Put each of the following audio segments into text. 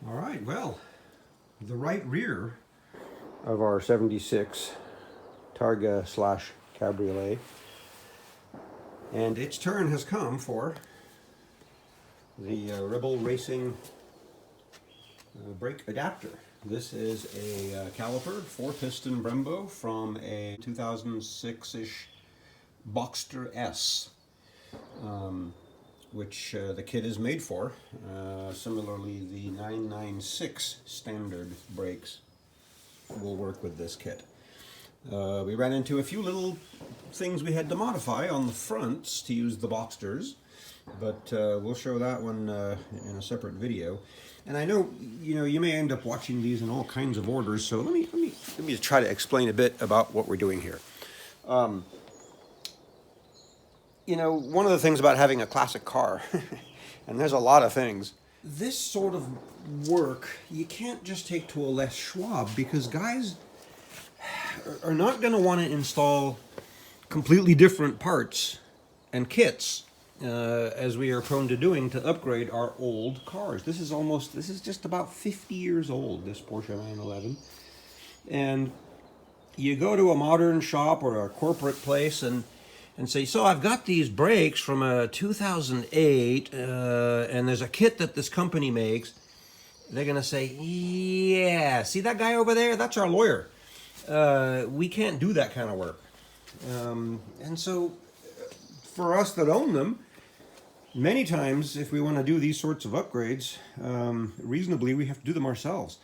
All right, well, the right rear of our 76 Targa slash Cabriolet, and its turn has come for the Rebel Racing brake adapter. This is a caliper, 4-piston Brembo from a 2006-ish Boxter S, which the kit is made for. Similarly, the 996 standard brakes will work with this kit. We ran into a few little things we had to modify on the fronts to use the Boxsters, but we'll show that one in a separate video. And I know, you may end up watching these in all kinds of orders, so let me try to explain a bit about what we're doing here. One of the things about having a classic car, and there's a lot of things, this sort of work you can't just take to a Les Schwab, because guys are not going to want to install completely different parts and kits as we are prone to doing to upgrade our old cars. This is just about 50 years old, this Porsche 911. And you go to a modern shop or a corporate place and say, so I've got these brakes from a 2008 and there's a kit that this company makes. They're going to say, yeah, see that guy over there? That's our lawyer. We can't do that kind of work. And so for us that own them, many times if we want to do these sorts of upgrades, reasonably, we have to do them ourselves.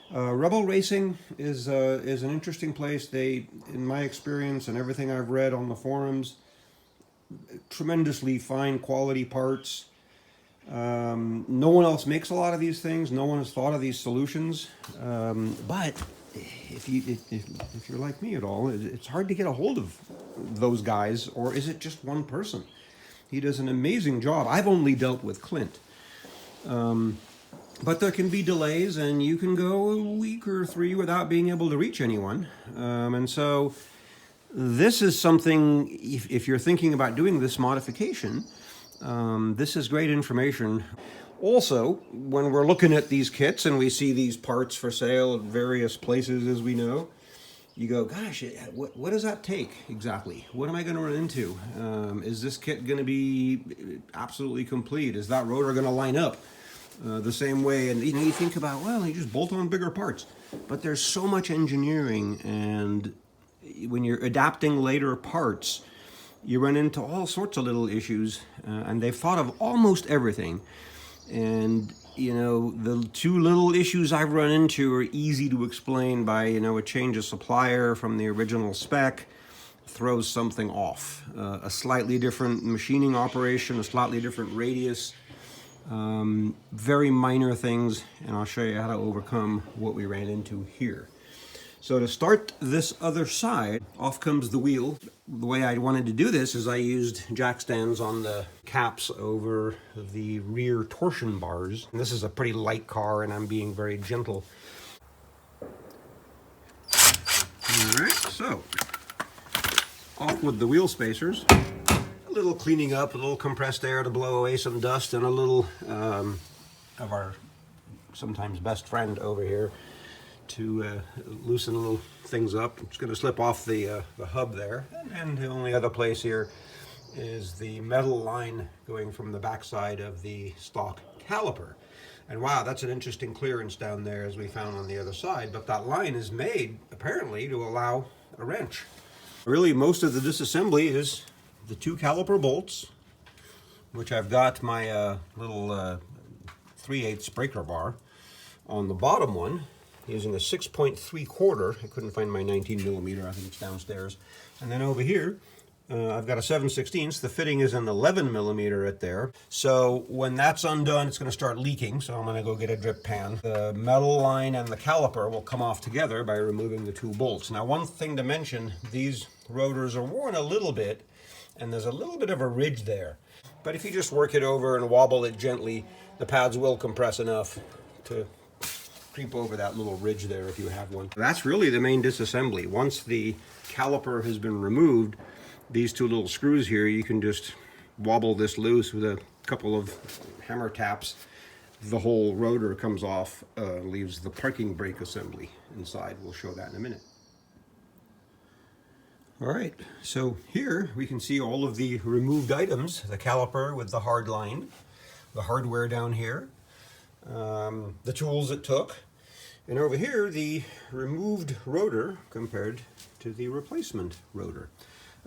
Rebel Racing is an interesting place. They, in my experience and everything I've read on the forums, tremendously fine quality parts. No one else makes a lot of these things. No one has thought of these solutions. But if you're like me at all, it's hard to get a hold of those guys, or is it just one person? He does an amazing job. I've only dealt with Clint. But there can be delays, and you can go a week or 3 without being able to reach anyone. And so this is something, if you're thinking about doing this modification, this is great information. Also, when we're looking at these kits and we see these parts for sale at various places, as we know, you go, gosh, what does that take exactly? What am I going to run into? Is this kit going to be absolutely complete? Is that rotor going to line up the same way? And you think about, well, you just bolt on bigger parts. But there's so much engineering, and when you're adapting later parts, you run into all sorts of little issues, and they've thought of almost everything. And the two little issues I've run into are easy to explain by, a change of supplier from the original spec throws something off. A slightly different machining operation, a slightly different radius, very minor things, and I'll show you how to overcome what we ran into here. So to start this other side, off comes the wheel. The way I wanted to do this is I used jack stands on the caps over the rear torsion bars. And this is a pretty light car, and I'm being very gentle. All right, so off with the wheel spacers. A little cleaning up, a little compressed air to blow away some dust, and a little of our sometimes best friend over here to loosen little things up. I'm just going to slip off the hub there. And the only other place here is the metal line going from the backside of the stock caliper. And wow, that's an interesting clearance down there, as we found on the other side. But that line is made, apparently, to allow a wrench. Really, most of the disassembly is the 2 caliper bolts, which I've got my little 3/8 breaker bar on the bottom one, using a 6.75. I couldn't find my 19 millimeter. I think it's downstairs. And then over here, I've got a 7/16. The fitting is an 11 millimeter at there. So when that's undone, it's going to start leaking. So I'm going to go get a drip pan. The metal line and the caliper will come off together by removing the 2 bolts. Now, one thing to mention, these rotors are worn a little bit, and there's a little bit of a ridge there. But if you just work it over and wobble it gently, the pads will compress enough to creep over that little ridge there if you have one. That's really the main disassembly. Once the caliper has been removed, these 2 little screws here, you can just wobble this loose with a couple of hammer taps, the whole rotor comes off, leaves the parking brake assembly inside. We'll show that in a minute. All right, so here we can see all of the removed items, the caliper with the hard line, the hardware down here, the tools it took, and over here the removed rotor compared to the replacement rotor.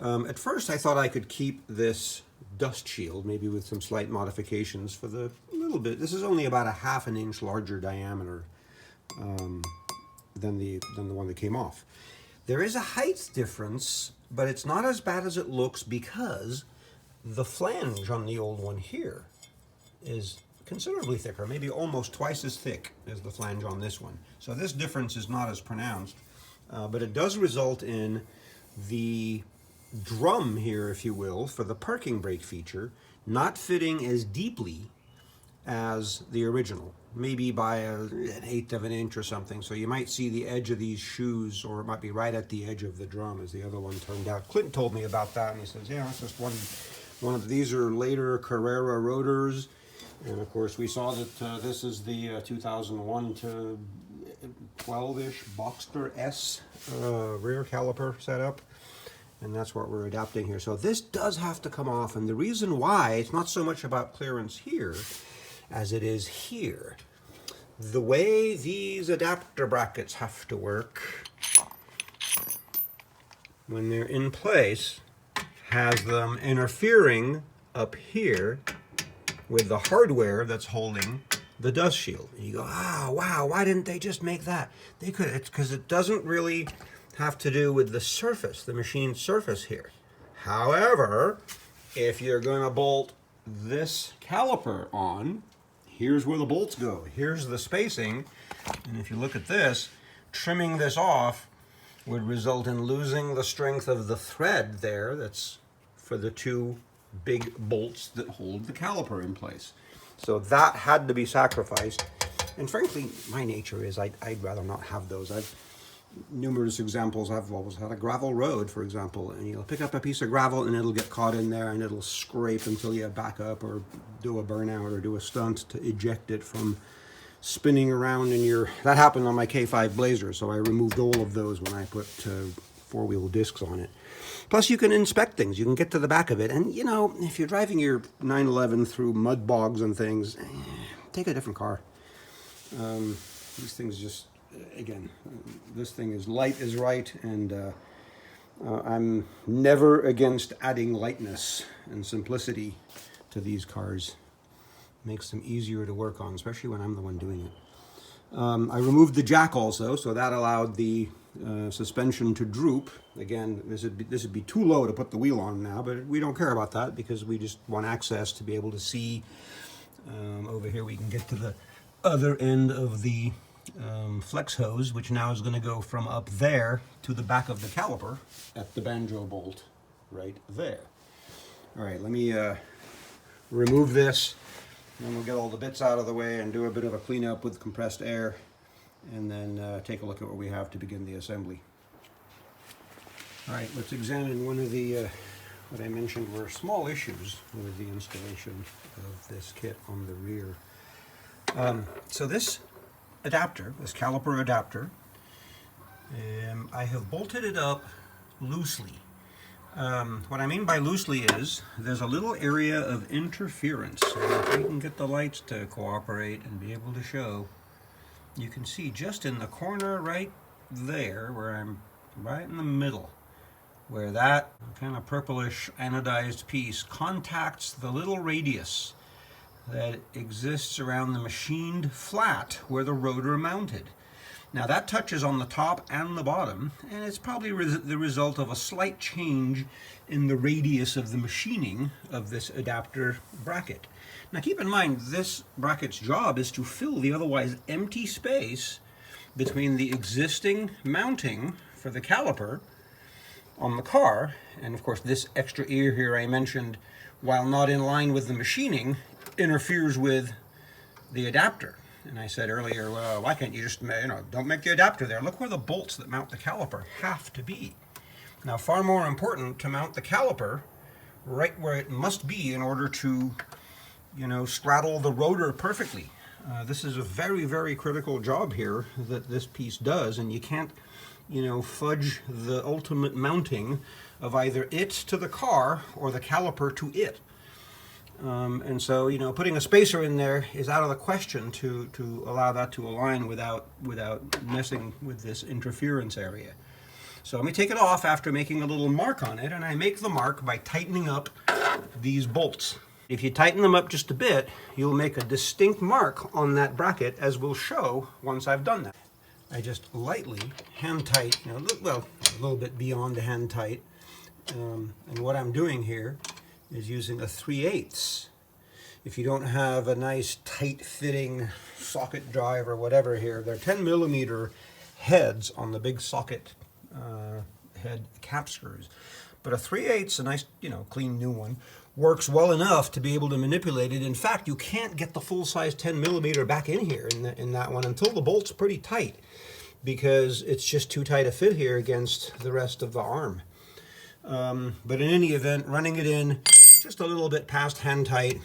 At first I thought I could keep this dust shield, maybe with some slight modifications for the little bit. This is only about a ½ an inch larger diameter than the one that came off. There is a height difference, but it's not as bad as it looks because the flange on the old one here is considerably thicker, maybe almost twice as thick as the flange on this one. So this difference is not as pronounced, but it does result in the drum here, if you will, for the parking brake feature not fitting as deeply as the original, maybe by an 1/8 of an inch or something. So you might see the edge of these shoes, or it might be right at the edge of the drum as the other one turned out. Clint told me about that, and he says, yeah, it's just one of these are later Carrera rotors. And of course we saw that this is the 2001 to 12-ish Boxter S rear caliper setup. And that's what we're adapting here. So this does have to come off, and the reason why, it's not so much about clearance here as it is here. The way these adapter brackets have to work when they're in place has them interfering up here with the hardware that's holding the dust shield. And you go, oh, wow, why didn't they just make that? They could. It's because it doesn't really have to do with the surface, the machine surface here. However, if you're going to bolt this caliper on, here's where the bolts go. Here's the spacing. And if you look at this, trimming this off would result in losing the strength of the thread there that's for the two big bolts that hold the caliper in place. So that had to be sacrificed. And frankly, my nature is I'd rather not have those. I've numerous examples. I've always had a gravel road, for example, and you'll pick up a piece of gravel and it'll get caught in there and it'll scrape until you back up or do a burnout or do a stunt to eject it from spinning around in your... That happened on my K5 Blazer, so I removed all of those when I put four-wheel discs on it. Plus, you can inspect things. You can get to the back of it. And, you know, if you're driving your 911 through mud bogs and things, take a different car. These things just... Again, this thing is light is right, and I'm never against adding lightness and simplicity to these cars. Makes them easier to work on, especially when I'm the one doing it. I removed the jack also, so that allowed the suspension to droop. Again, this would be too low to put the wheel on now, but we don't care about that because we just want access to be able to see. Over here we can get to the other end of the flex hose, which now is going to go from up there to the back of the caliper at the banjo bolt right there. All right, let me remove this, and then we'll get all the bits out of the way and do a bit of a cleanup with compressed air, and then take a look at what we have to begin the assembly. All right, let's examine one of the what I mentioned were small issues with the installation of this kit on the rear. So this adapter, this caliper adapter, I have bolted it up loosely. What I mean by loosely is there's a little area of interference. So if we can get the lights to cooperate and be able to show, you can see just in the corner right there where I'm right in the middle, where that kind of purplish anodized piece contacts the little radius that exists around the machined flat where the rotor mounted. Now that touches on the top and the bottom, and it's probably the result of a slight change in the radius of the machining of this adapter bracket. Now keep in mind, this bracket's job is to fill the otherwise empty space between the existing mounting for the caliper on the car, and of course this extra ear here I mentioned, while not in line with the machining, interferes with the adapter. And I said earlier, well, why can't you just, don't make the adapter there. Look where the bolts that mount the caliper have to be. Now, far more important to mount the caliper right where it must be in order to, straddle the rotor perfectly. This is a very, very critical job here that this piece does, and you can't, you know, fudge the ultimate mounting of either it to the car or the caliper to it. And so, you know, putting a spacer in there is out of the question to allow that to align without messing with this interference area. So let me take it off after making a little mark on it, and I make the mark by tightening up these bolts. If you tighten them up just a bit, you'll make a distinct mark on that bracket, as we'll show once I've done that. I just lightly hand tight, you know, well, a little bit beyond the hand tight. And what I'm doing here is using a 3/8. If you don't have a nice tight fitting socket drive or whatever here, they're 10mm heads on the big socket head cap screws. But a 3/8, a nice, you know, clean new one, works well enough to be able to manipulate it. In fact, you can't get the full size 10mm back in here in that one until the bolt's pretty tight, because it's just too tight a fit here against the rest of the arm. But in any event, running it in just a little bit past hand tight,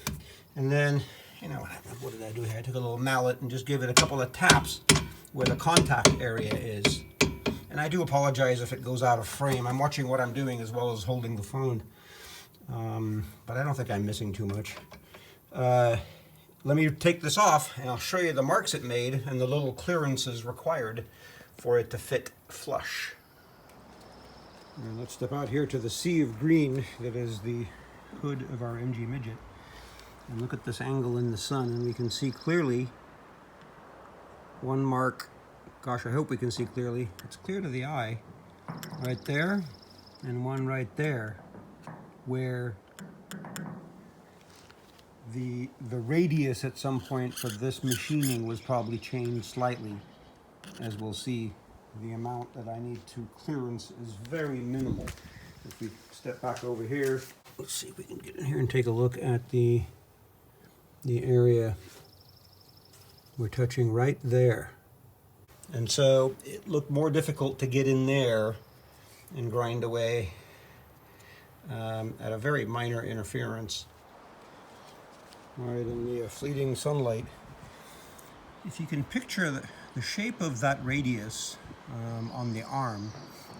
and then, you know, what did I do here? I took a little mallet and just give it a couple of taps where the contact area is. And I do apologize if it goes out of frame. I'm watching what I'm doing as well as holding the phone. But I don't think I'm missing too much. Let me take this off and I'll show you the marks it made and the little clearances required for it to fit flush. Now let's step out here to the sea of green that is the hood of our MG Midget and look at this angle in the sun, and we can see clearly one mark. Gosh, I hope we can see clearly. It's clear to the eye right there, and one right there where the radius at some point for this machining was probably changed slightly. As we'll see, the amount that I need to clearance is very minimal. If we step back over here, let's see if we can get in here and take a look at the area we're touching right there. And so it looked more difficult to get in there and grind away at a very minor interference. Right in the fleeting sunlight. If you can picture the shape of that radius on the arm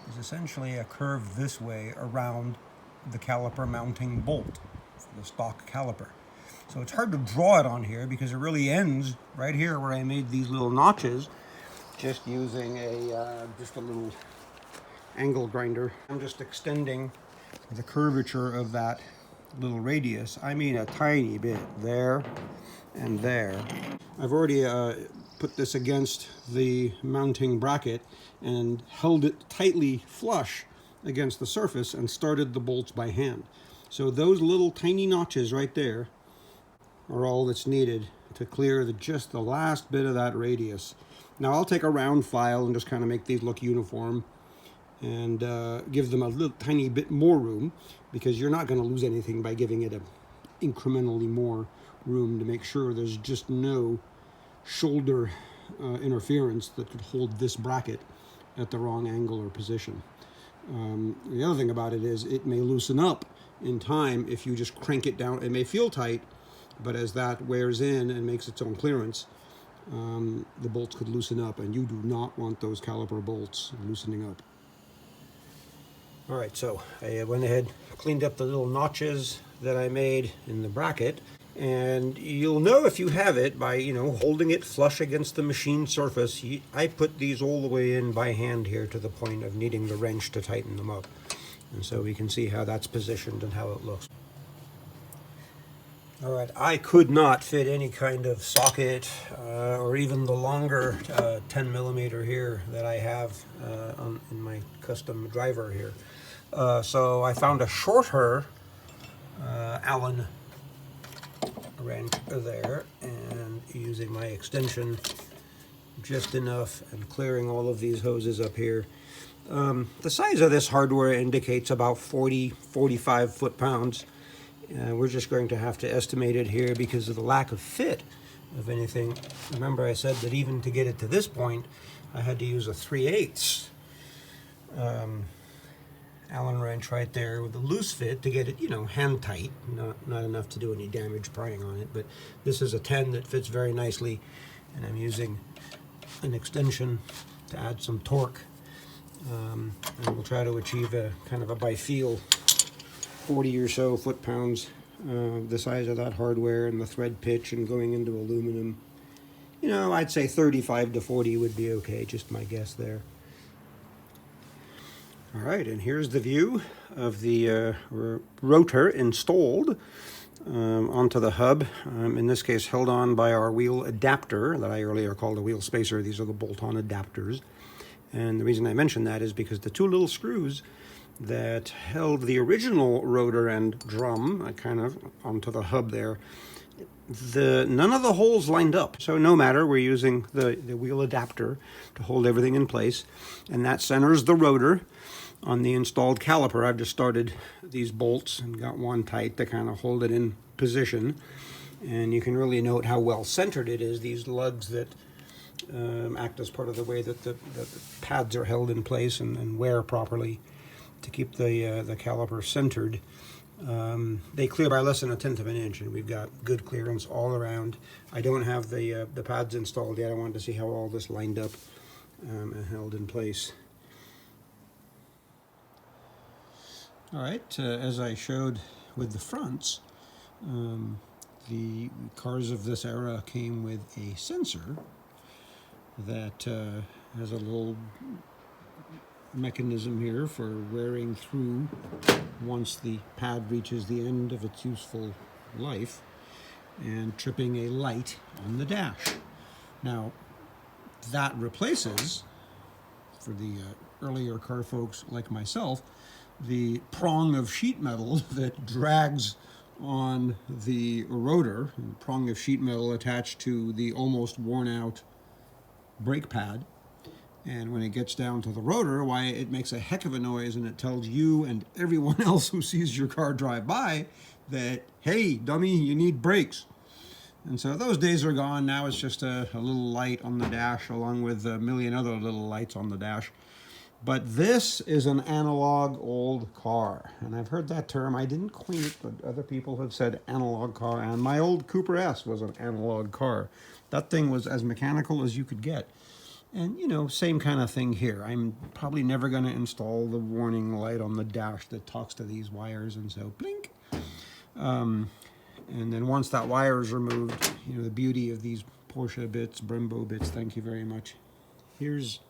is essentially a curve this way around the caliper mounting bolt for the stock caliper. So it's hard to draw it on here because it really ends right here where I made these little notches, just using just a little angle grinder. I'm just extending the curvature of that little radius. I mean a tiny bit there and there. I've already put this against the mounting bracket and held it tightly flush against the surface and started the bolts by hand. So those little tiny notches right there are all that's needed to clear just the last bit of that radius. Now I'll take a round file and just kind of make these look uniform and give them a little tiny bit more room, because you're not going to lose anything by giving it incrementally more room to make sure there's just no shoulder interference that could hold this bracket at the wrong angle or position. The other thing about it is it may loosen up in time if you just crank it down. It may feel tight, but as that wears in and makes its own clearance, the bolts could loosen up, and you do not want those caliper bolts loosening up. All right, so I went ahead, cleaned up the little notches that I made in the bracket, and you'll know if you have it by, you know, holding it flush against the machine surface. I put these all the way in by hand here to the point of needing the wrench to tighten them up. And so we can see how that's positioned and how it looks. All right, I could not fit any kind of socket or even the longer 10mm here that I have in my custom driver here. So I found a shorter Allen wrench there, and using my extension just enough and clearing all of these hoses up here. The size of this hardware indicates about 40-45 foot-pounds. We're just going to have to estimate it here because of the lack of fit of anything. Remember I said that even to get it to this point, I had to use a 3/8. Allen wrench right there with a loose fit to get it, you know, hand tight, not enough to do any damage prying on it, but this is a 10 that fits very nicely, and I'm using an extension to add some torque, and we'll try to achieve a kind of a by feel 40 or so foot-pounds, the size of that hardware and the thread pitch and going into aluminum. You know, I'd say 35 to 40 would be okay, just my guess there. All right, and here's the view of the rotor installed onto the hub, in this case held on by our wheel adapter that I earlier called a wheel spacer. These are the bolt-on adapters. And the reason I mentioned that is because the two little screws that held the original rotor and drum kind of onto the hub there, none of the holes lined up. So no matter, we're using the wheel adapter to hold everything in place, and that centers the rotor on the installed caliper. I've just started these bolts and got one tight to kind of hold it in position, and you can really note how well centered it is. These lugs that act as part of the way that the pads are held in place and wear properly to keep the caliper centered. They clear by less than 1/10 of an inch, and we've got good clearance all around. I don't have the pads installed yet. I wanted to see how all this lined up and held in place. All right, as I showed with the fronts, the cars of this era came with a sensor that has a little mechanism here for wearing through once the pad reaches the end of its useful life and tripping a light on the dash. Now, that replaces, for the earlier car folks like myself, the prong of sheet metal that drags on the rotor, a prong of sheet metal attached to the almost worn out brake pad. And when it gets down to the rotor, why, it makes a heck of a noise, and it tells you and everyone else who sees your car drive by that, hey, dummy, you need brakes. And so those days are gone. Now it's just a little light on the dash along with a million other little lights on the dash. But this is an analog old car, and I've heard that term. I didn't coin it, but other people have said analog car, and my old Cooper S was an analog car. That thing was as mechanical as you could get. And, you know, same kind of thing here. I'm probably never going to install the warning light on the dash that talks to these wires, and so blink. And then once that wire is removed, you know, the beauty of these Porsche bits, Brembo bits, thank you very much. Here's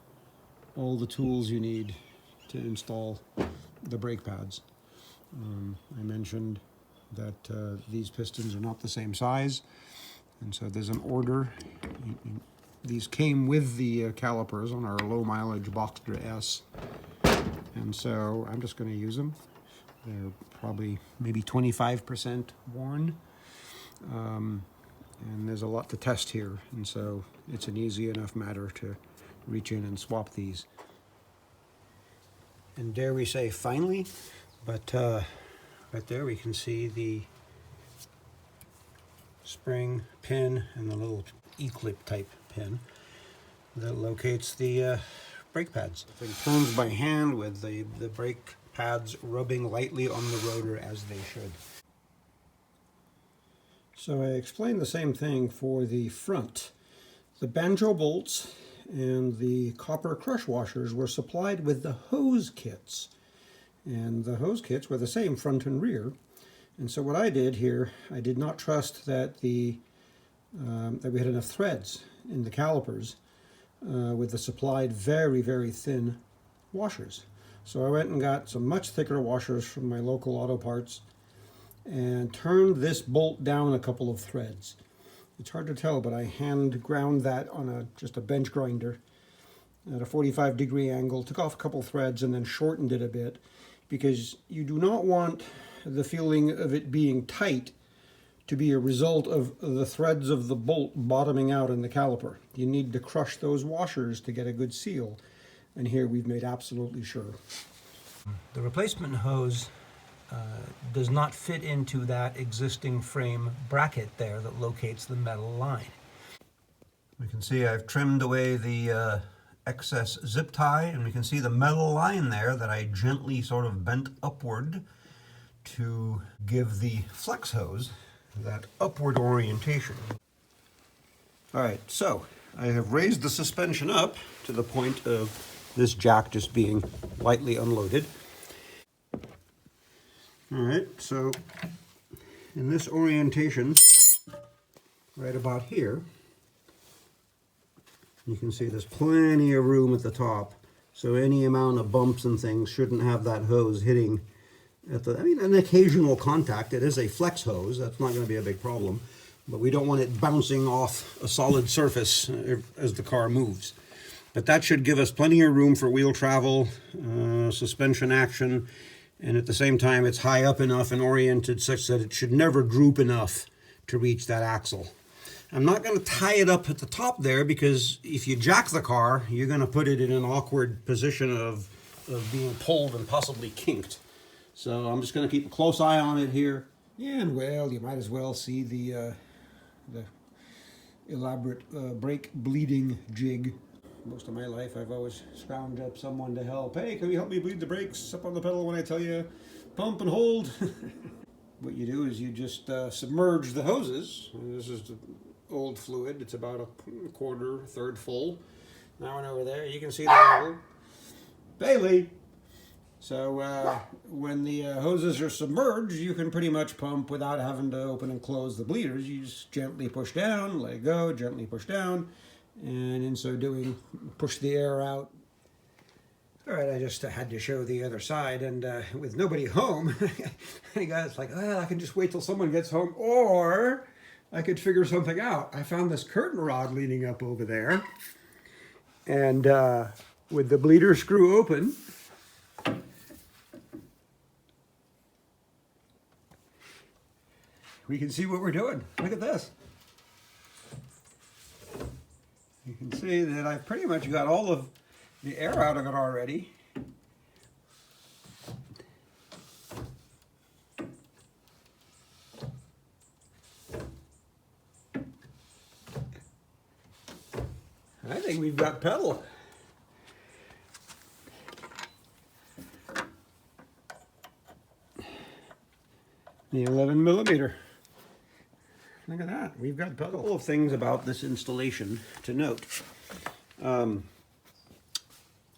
all the tools you need to install the brake pads. I mentioned that these pistons are not the same size, and so there's an order. These came with the calipers on our low mileage Boxter S, and so I'm just going to use them. They're probably maybe 25% worn, and there's a lot to test here, and so it's an easy enough matter to reach in and swap these. And dare we say finally, but right there we can see the spring pin and the little E-clip type pin that locates the brake pads. The thing turns by hand with the brake pads rubbing lightly on the rotor as they should. So I explained the same thing for the front. The banjo bolts and the copper crush washers were supplied with the hose kits. And the hose kits were the same front and rear. And so what I did here, I did not trust that that we had enough threads in the calipers with the supplied very, very thin washers. So I went and got some much thicker washers from my local auto parts and turned this bolt down a couple of threads. It's hard to tell, but I hand ground that on just a bench grinder at a 45-degree angle, took off a couple threads and then shortened it a bit, because you do not want the feeling of it being tight to be a result of the threads of the bolt bottoming out in the caliper. You need to crush those washers to get a good seal, and here we've made absolutely sure. The replacement hose does not fit into that existing frame bracket there that locates the metal line. We can see I've trimmed away the excess zip tie, and we can see the metal line there that I gently sort of bent upward to give the flex hose that upward orientation. All right, so I have raised the suspension up to the point of this jack just being lightly unloaded. All right, so in this orientation, right about here, you can see there's plenty of room at the top. So any amount of bumps and things shouldn't have that hose hitting at the, I mean, an occasional contact. It is a flex hose. That's not going to be a big problem. But we don't want it bouncing off a solid surface as the car moves. But that should give us plenty of room for wheel travel, suspension action, and at the same time it's high up enough and oriented such that it should never droop enough to reach that axle. I'm not going to tie it up at the top there, because if you jack the car, you're going to put it in an awkward position of being pulled and possibly kinked. So I'm just going to keep a close eye on it here. Yeah, and well, you might as well see the elaborate brake bleeding jig. Most of my life I've always scrounged up someone to help. Hey, can you help me bleed the brakes up on the pedal when I tell you pump and hold? What you do is you just submerge the hoses. This is the old fluid. It's about a quarter, third full. That one over there, you can see the level. Bailey! So when the hoses are submerged, you can pretty much pump without having to open and close the bleeders. You just gently push down, let it go, gently push down, and in so doing, push the air out. All right, I just had to show the other side, and with nobody home, the guy's like, well, I can just wait till someone gets home, or I could figure something out. I found this curtain rod leaning up over there, and with the bleeder screw open, we can see what we're doing. Look at this. You can see that I've pretty much got all of the air out of it already. I think we've got pedal. The 11mm. Look at that. We've got a couple of things about this installation to note.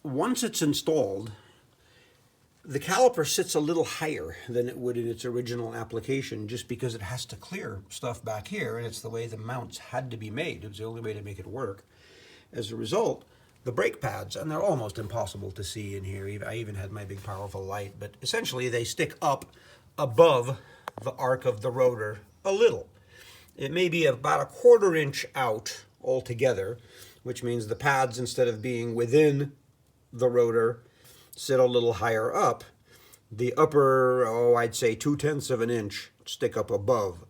Once it's installed, the caliper sits a little higher than it would in its original application, just because it has to clear stuff back here, and it's the way the mounts had to be made. It was the only way to make it work. As a result, the brake pads, and they're almost impossible to see in here. I even had my big powerful light, but essentially they stick up above the arc of the rotor a little. It may be about a 1/4 inch out altogether, which means the pads, instead of being within the rotor, sit a little higher up. The upper, I'd say 2/10 of an inch stick up above.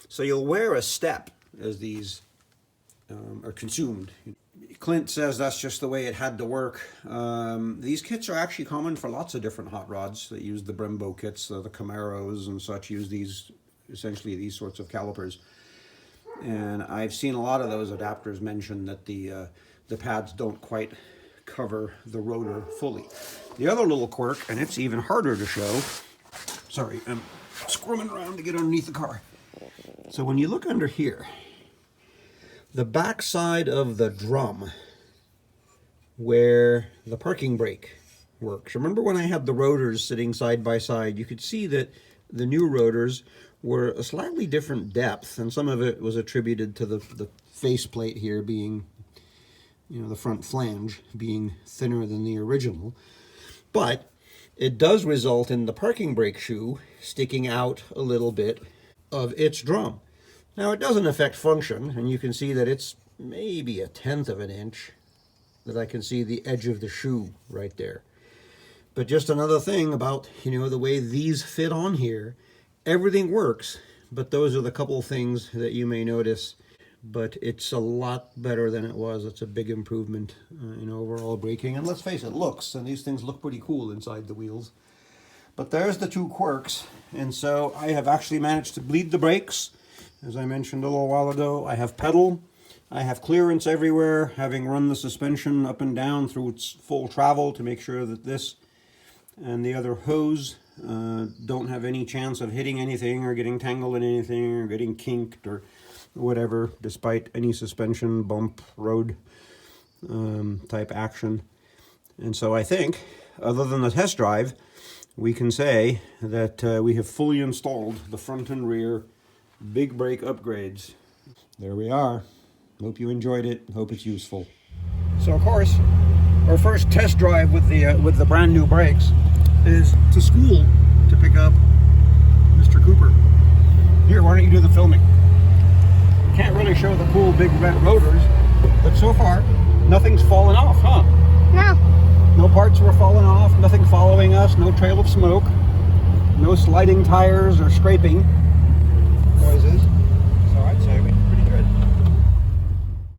So you'll wear a step as these are consumed. Clint says that's just the way it had to work. These kits are actually common for lots of different hot rods that use the Brembo kits. The Camaros and such use these, essentially these sorts of calipers. And I've seen a lot of those adapters mention that the pads don't quite cover the rotor fully. The other little quirk, and it's even harder to show, sorry, I'm squirming around to get underneath the car. So when you look under here, the back side of the drum where the parking brake works. Remember when I had the rotors sitting side by side, you could see that the new rotors were a slightly different depth, and some of it was attributed to the faceplate here being, you know, the front flange being thinner than the original. But it does result in the parking brake shoe sticking out a little bit of its drum. Now it doesn't affect function, and you can see that it's maybe 1/10 of an inch that I can see the edge of the shoe right there. But just another thing about, you know, the way these fit on here. Everything works, but those are the couple things that you may notice. But it's a lot better than it was. It's a big improvement in overall braking. And let's face it, looks, and these things look pretty cool inside the wheels. But there's the two quirks. And so I have actually managed to bleed the brakes. As I mentioned a little while ago, I have pedal. I have clearance everywhere, having run the suspension up and down through its full travel to make sure that this and the other hose don't have any chance of hitting anything or getting tangled in anything or getting kinked or whatever, despite any suspension bump road type action. And so I think, other than the test drive, we can say that we have fully installed the front and rear big brake upgrades. There we are. Hope you enjoyed it. Hope it's useful. So of course, our first test drive with the brand new brakes is to school to pick up Mr. Cooper. Here, why don't you do the filming? Can't really show the cool big red rotors, but so far nothing's fallen off, huh? No. No parts were falling off, nothing following us, no trail of smoke, no sliding tires or scraping.